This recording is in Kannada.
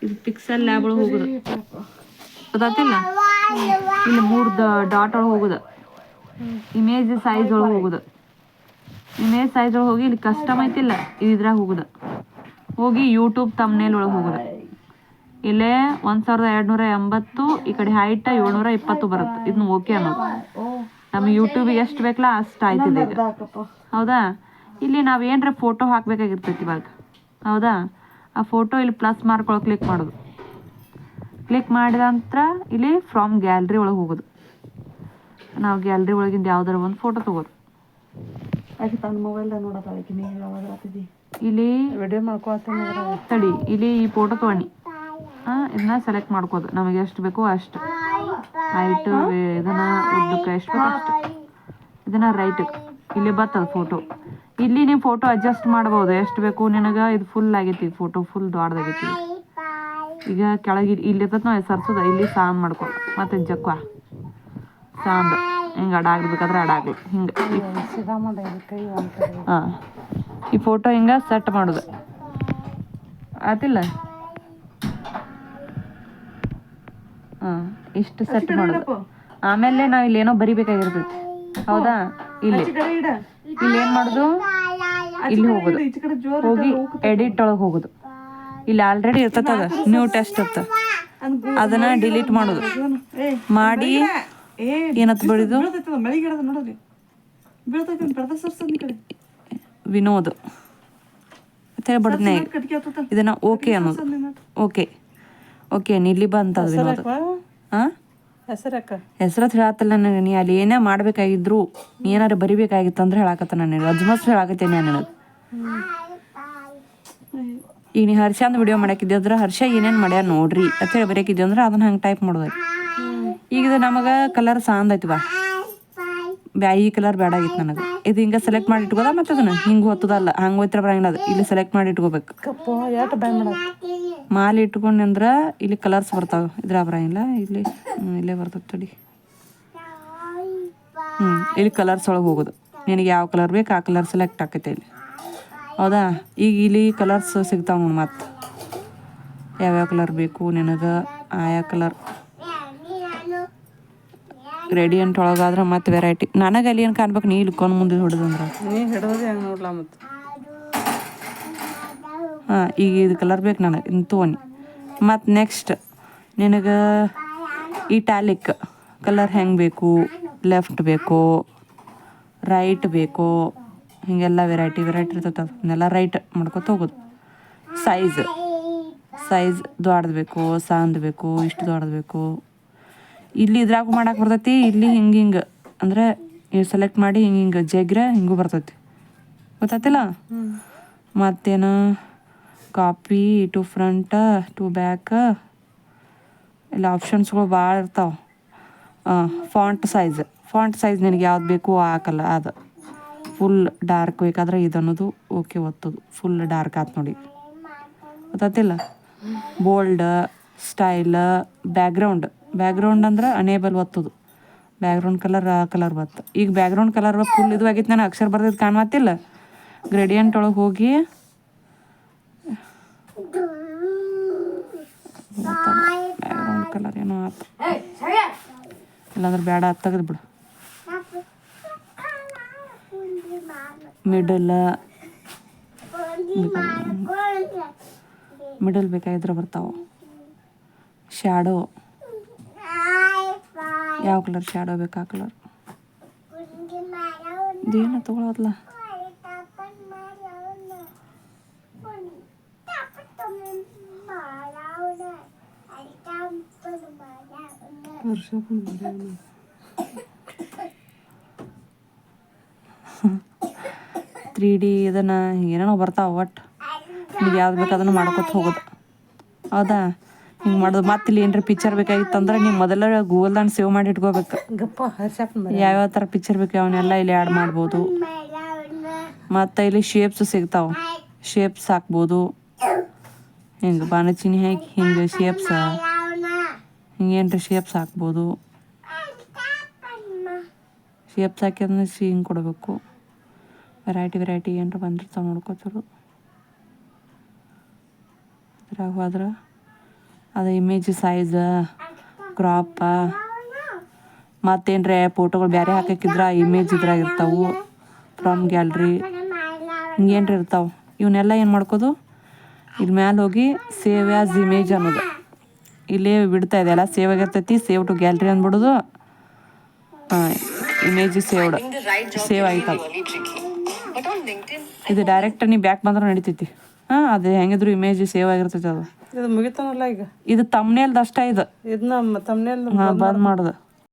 ಇದು ಪಿಕ್ಸೆಲ್ ಲ್ಯಾಬ್ ಒಳಗೆ ಹೋಗುದು ಗೊತ್ತಾತಿಲ್ಲ. ಇಲ್ಲಿ 3 ಡಾಟ್ ಒಳಗೆ ಹೋಗುದು. ಇಮೇಜ್ ಸೈಜ್ ಒಳಗೆ ಹೋಗುದು. ಇಮೇಜ್ ಸೈಜ್ ಒಳಗೆ ಹೋಗಿ ಇಲ್ಲಿ ಕಸ್ಟಮ್ ಐತಿಲ್ಲ ಇದ್ರಾಗ ಹೋಗುದು. ಹೋಗಿ ಯೂಟ್ಯೂಬ್ ತಮ್ನೇಲ್ ಒಳಗೆ ಹೋಗುದು. ಇಲ್ಲೇ 1280 ಈ ಕಡೆ ಹೈಟ್ 720 ಬರುತ್ತೆ. ಇದನ್ನ ಓಕೆ ಅನ್ನೋದು. ನಮ್ಮ ಯೂಟ್ಯೂಬಿಗೆ ಎಷ್ಟು ಬೇಕಲ್ಲ ಅಷ್ಟು ಆಯ್ತಿದೆ ಈಗ. ಹೌದಾ. ಇಲ್ಲಿ ನಾವು ಏನರ ಫೋಟೋ ಹಾಕಬೇಕಾಗಿರ್ತೈತಿ ಇವಾಗ. ಹೌದಾ. ಆ ಫೋಟೋ ಇಲ್ಲಿ ಪ್ಲಸ್ ಮಾರ್ಕ್ ಒಳಗೆ ಕ್ಲಿಕ್ ಮಾಡೋದು. ಕ್ಲಿಕ್ ಮಾಡಿದ ನಂತರ ಇಲ್ಲಿ ಫ್ರಮ್ ಗ್ಯಾಲರಿ ಒಳಗೆ ಹೋಗೋದು. ನಾವು ಗ್ಯಾಲರಿ ಒಳಗಿಂದ ಯಾವ್ದಾರ ಒಂದು ಫೋಟೋ ತಗೋದು. ಆಕೆ ತನ್ನ ಮೊಬೈಲ್ದಾಗ ನೋಡೋದಾಕಿ ನೀವು ಯಾವಾಗ ಆಗ್ತಿದ್ದಿ ಇಲ್ಲಿ ವಿಡಿಯೋ ಮಾಡ್ಕೊಳ್ತೀನಿ ತಡಿ. ಇಲ್ಲಿ ಈ ಫೋಟೋ ತೊಗೊಂಡು ಇದನ್ನ ಸೆಲೆಕ್ಟ್ ಮಾಡ್ಕೋದು. ನಮಗೆ ಎಷ್ಟು ಬೇಕೋ ಅಷ್ಟು ಹೈಟ್ ಇದನ್ನ ಉದ್ದಕ್ಕೆ ಎಷ್ಟು ಬೇಕೋ ಅಷ್ಟು ಇದನ್ನ ರೈಟ್ ಇಲ್ಲಿ ಬರ್ತದೆ ಫೋಟೋ. ಇಲ್ಲಿ ನೀವು ಫೋಟೋ ಅಡ್ಜಸ್ಟ್ ಮಾಡ್ಬೋದು ಎಷ್ಟು ಬೇಕು ನಿನಗೆ. ಇದು ಫುಲ್ ಆಗೈತಿ ಫೋಟೋ ಫುಲ್ ದೊಡ್ಡದಾಗೈತಿ. ಈಗ ಕೆಳಗೆ ಇಲ್ಲಿ ಇರ್ತದೆ ನಾವು ಸರ್ಸೋದು. ಇಲ್ಲಿ ಸಾಂದ್ ಮಾಡ್ಕೊ ಮತ್ತೆ ಜಕ್ವ ಸಾಂದ್ ಹಿಂಗೆ ಅಡಾಗಬೇಕಾದ್ರೆ ಅಡಾಗ್ಲಿ ಹಿಂಗೆ. ಹಾಂ ಈ ಫೋಟೋ ಹಿಂಗೆ ಸೆಟ್ ಮಾಡೋದು ಆತಿಲ್ಲ. ಹಾಂ ಇಷ್ಟು ಸೆಟ್ ಮಾಡೋದು. ಆಮೇಲೆ ನಾವು ಇಲ್ಲಿ ಏನೋ ಬರಿಬೇಕಾಗಿರ್ತೈತಿ. ಹೌದಾ. ಇಲ್ಲಿ ಏನು ಮಾಡೋದು, ಇಲ್ಲಿ ಹೋಗೋದು. ಹೋಗಿ ಎಡಿಟ್ ಒಳಗೆ ಹೋಗೋದು. ಇಲ್ಲಿ ಆಲ್ರೆಡಿ ಇರ್ತದ ನ್ಯೂ ಟೆಸ್ಟ್ ಅಂತ ಅದನ್ನ ಡಿಲೀಟ್ ಮಾಡೋದು. ಮಾಡಿ ಏನತ್ ಬಡಿದು ವಿನೋದ್ ಮತ್ತೆ ಬಡ್ದನೆ ಇದನ್ನ ಓಕೆ ಅನ್ನೋದು. ಓಕೆ ಓಕೆ ಇಲ್ಲಿ ಬಂತದ ವಿನೋದ್. ಹಾಂ ಹೆಸರತ್ ಹೇಳತ್ತಲ್ಲ ನನಗೆ. ನೀ ಅಲ್ಲಿ ಏನೇ ಮಾಡ್ಬೇಕಾಗಿದ್ರು ನೀ ಏನಾರು ಬರಿಬೇಕಾಗಿತ್ತು ಅಂದ್ರೆ ಹೇಳಾಕತ್ತ ನಾನು ಅಜ್ಮಸ್ ಹೇಳಾಕತ್ತೇನೆ ನನಗೆ. ಈಗ ನೀ ಹರ್ಷಂದು ವಿಡಿಯೋ ಮಾಡಾಕಿದ್ದೆ ಅಂದ್ರೆ ಹರ್ಷ ಏನೇನು ಮಾಡ್ಯಾರ ನೋಡ್ರಿ ಅಂತ ಹೇಳಿ ಬರೆಯಾಕಿದ್ದೆ ಅಂದ್ರೆ ಅದನ್ನ ಹಂಗೆ ಟೈಪ್ ಮಾಡೋದು. ಈಗ ಇದು ನಮಗೆ ಕಲರ್ ಸಾಂದ್ ಆಯ್ತು ಬಾ ಈ ಕಲರ್ ಬೇಡ ಆಗಿತ್ತು ನನಗೆ. ಇದು ಹಿಂಗೆ ಸೆಲೆಕ್ಟ್ ಮಾಡಿ ಇಟ್ಕೋದ ಮತ್ತೆ ಅದನ್ನ ಹಿಂಗೆ ಹೊತ್ತದಲ್ಲ ಹಂಗೆ ಹೋಯ್ತರ ಬರಂಗಿಲ್ಲ. ಅದು ಇಲ್ಲಿ ಸೆಲೆಕ್ಟ್ ಮಾಡಿ ಇಟ್ಕೋಬೇಕು. ಮಾಲೆ ಇಟ್ಕೊಂಡೆ ಅಂದ್ರೆ ಇಲ್ಲಿ ಕಲರ್ಸ್ ಬರ್ತಾವೆ. ಇದ್ರ ಬರಂಗಿಲ್ಲ ಇಲ್ಲಿ ಇಲ್ಲೇ ಬರ್ತದೆ ತಡಿ. ಇಲ್ಲಿ ಕಲರ್ಸ್ ಒಳಗೆ ಹೋಗೋದು. ನಿನಗೆ ಯಾವ ಕಲರ್ ಬೇಕು ಆ ಕಲರ್ ಸೆಲೆಕ್ಟ್ ಆಕೈತೆ ಇಲ್ಲಿ. ಹೌದಾ. ಈಗ ಇಲ್ಲಿ ಕಲರ್ಸ್ ಸಿಗ್ತಾವೆ ನೋಡಿ. ಮತ್ತೆ ಯಾವ್ಯಾವ ಕಲರ್ ಬೇಕು ನಿನಗೆ ಆಯಾ ಕಲರ್. ಗ್ರೇಡಿಯಂಟ್ ಒಳಗಾದ್ರೆ ಮತ್ತೆ ವೆರೈಟಿ. ನನಗೆ ಅಲ್ಲಿ ಏನು ಕಾಣ್ಬೇಕು ನೀ ಇಲ್ಕೊಂಡು ಮುಂದೆ ಹೊಡೆದಂದ್ರೆ ನೀ ಹಿಡಿದ್ರೆ ಹೆಂಗೆ ನೋಡ್ಲಾ ಮತ್ತು. ಹಾಂ ಈಗ ಇದು ಕಲರ್ ಬೇಕು ನನಗೆ ಇನ್ನು ತೊಗೊಂಡು. ಮತ್ತು ನೆಕ್ಸ್ಟ್ ನಿನಗೆ ಇಟಾಲಿಕ್ ಕಲರ್ ಹೆಂಗೆ ಬೇಕು, ಲೆಫ್ಟ್ ಬೇಕು ರೈಟ್ ಬೇಕು ಹೀಗೆಲ್ಲ ವೆರೈಟಿ ಇರ್ತೈತೆ. ಅದನ್ನೆಲ್ಲ ರೈಟ್ ಮಾಡ್ಕೊತ ಹೋಗೋದು. ಸೈಜ್ ದೊಡ್ಡದು ಬೇಕು ಸಾಂದ್ ಬೇಕು ಇಷ್ಟು ದೊಡ್ಡದು ಬೇಕು. ಇಲ್ಲಿ ಇದ್ರಾಗೂ ಮಾಡಕ್ಕೆ ಬರ್ತೈತಿ. ಇಲ್ಲಿ ಹಿಂಗೆ ಅಂದರೆ ಸೆಲೆಕ್ಟ್ ಮಾಡಿ ಹಿಂಗೆ ಜಗ್ರೆ ಹಿಂಗೂ ಬರ್ತೈತಿ ಗೊತ್ತಾತಿಲ್ಲ. ಮತ್ತೇನು copy to front to back ಎಲ್ಲ ಆಪ್ಷನ್ಸ್ಗಳು ಭಾಳ ಇರ್ತಾವೆ. ಫಾಂಟ್ ಸೈಜ್ ನಿನಗೆ ಯಾವ್ದು ಬೇಕು ಹಾಕಲ್ಲ. ಅದು ಫುಲ್ ಡಾರ್ಕ್ ಬೇಕಾದ್ರೆ ಇದು ಅನ್ನೋದು ಓಕೆ ಒತ್ತೋದು. ಫುಲ್ ಡಾರ್ಕ್ ಆಯ್ತು ನೋಡಿ ಗೊತ್ತಾತಿಲ್ಲ. ಬೋಲ್ಡ್ ಸ್ಟೈಲ್ ಬ್ಯಾಕ್ಗ್ರೌಂಡ್ ಅಂದ್ರೆ ಅನೇಬಲ್ ಒತ್ತೋದು. ಬ್ಯಾಕ್ಗ್ರೌಂಡ್ ಕಲರ್ ಬತ್ತು. ಈಗ ಬ್ಯಾಕ್ಗ್ರೌಂಡ್ ಕಲರ್ ಫುಲ್ ಇದು ಆಗಿತ್ತು. ನಾನು ಅಕ್ಷರ ಬರ್ದಿದ್ದು ಕಾಣುತ್ತಿಲ್ಲ. ಗ್ರೇಡಿಯಂಟ್ ಒಳಗೆ ಹೋಗಿ ಬ್ಯಾಕ್ಗ್ರೌಂಡ್ ಕಲರ್ ಏನೋ ಆಯ್ತು. ಇಲ್ಲಾಂದ್ರೆ ಬೇಡ ತೆಗೆದು ಬಿಡು. ಮಿಡಲ್ ಬೇಕಾಗಿದ್ರೆ ಬರ್ತಾವೆ. ಶ್ಯಾಡೋ ಯಾವ ಕಲರ್ ಶ್ಯಾಡೋ ಬೇಕು ಆ ಕಲರ್. ಇದೇನು ತಗೊಳ್ಳೋದಲ್ಲ. ತ್ರೀ ಡಿ ಇದನ್ನು ಏನೇನೋ ಬರ್ತಾವೆ. ಒಟ್ಟು ನಿಮ್ಗೆ ಯಾವ್ದು ಬೇಕು ಅದನ್ನು ಮಾಡ್ಕೊತ ಹೋಗೋದು. ಹೌದಾ. ಹಿಂಗೆ ಮಾಡೋದು. ಮತ್ತೆ ಇಲ್ಲಿ ಏನಾರ ಪಿಕ್ಚರ್ ಬೇಕಾಗಿತ್ತು ಅಂದ್ರೆ ನೀವು ಮೊದಲ ಗೂಗಲ್ದಾಗ ಸೇವ್ ಮಾಡಿ ಇಟ್ಕೋಬೇಕು. ಯಾವ್ಯಾವ ಥರ ಪಿಕ್ಚರ್ ಬೇಕು ಅವನ್ನೆಲ್ಲ ಇಲ್ಲಿ ಆ್ಯಡ್ ಮಾಡ್ಬೋದು. ಮತ್ತು ಇಲ್ಲಿ ಶೇಪ್ಸ್ ಸಿಗ್ತಾವೆ. ಶೇಪ್ಸ್ ಹಾಕ್ಬೋದು. ಹಿಂಗೆ ಬಾಣಚಿನ್ನಿ ಹಾಕಿ ಹಿಂಗೆ ಶೇಪ್ಸ್ ಹಿಂಗೇನ್ರಿ ಶೇಪ್ಸ್ ಹಾಕ್ಬೋದು. ಶೇಪ್ಸ್ ಹಾಕಿ ಅದನ್ನ ಹಿಂಗೆ ಕೊಡಬೇಕು. ವೆರೈಟಿ ಏನರ ಬಂದಿರ್ತಾವೆ ನೋಡ್ಕೋತಿರು. ಇದ್ರಾಗ ಹೋದ್ರೆ ಅದು ಇಮೇಜ್ ಸೈಜ ಕ್ರಾಪ ಮತ್ತೇನ್ರೆ ಫೋಟೋಗಳು ಬೇರೆ ಹಾಕಕ್ಕಿದ್ರೆ ಇಮೇಜ್ ಇದ್ರಾಗ ಇರ್ತಾವೆ ಫ್ರಮ್ ಗ್ಯಾಲ್ರಿ ಹಿಂಗೇನ್ರಿ ಇರ್ತಾವೆ. ಇವನ್ನೆಲ್ಲ ಏನು ಮಾಡ್ಕೋದು, ಇಲ್ಲಿ ಮ್ಯಾಲೆ ಹೋಗಿ ಸೇವ್ ಆ್ಯಸ್ ಇಮೇಜ್ ಅನ್ನೋದು ಇಲ್ಲೇ ಬಿಡ್ತಾ ಇದೆಯಲ್ಲ, ಸೇವ್ ಆಗಿರ್ತೈತಿ. ಸೇವ್ ಟು ಗ್ಯಾಲ್ರಿ ಅಂದ್ಬಿಡೋದು. ಇಮೇಜ್ ಸೇವ್ ಆಯ್ತಲ್ಲ. ಇದು ಡೈರೆಕ್ಟ್ ನೀವು ಬ್ಯಾಕ್ ಬಂದ್ರೆ ನಡಿತೈತಿ. ಅದು ಹೆಂಗಿದ್ರು ಇಮೇಜ್ ಸೇವ್ ಆಗಿರ್ತೈತಿ. ಅದು ಇದು ಮುಗಿತಾನಲ್ಲ ಈಗ. ಇದು ತಮ್ನೇಲ್ದು ಅಷ್ಟ. ಇದು ಇದನ್ನ ತಮ್ಮನೇಲಿ ಬಂದ್ ಮಾಡೋದು.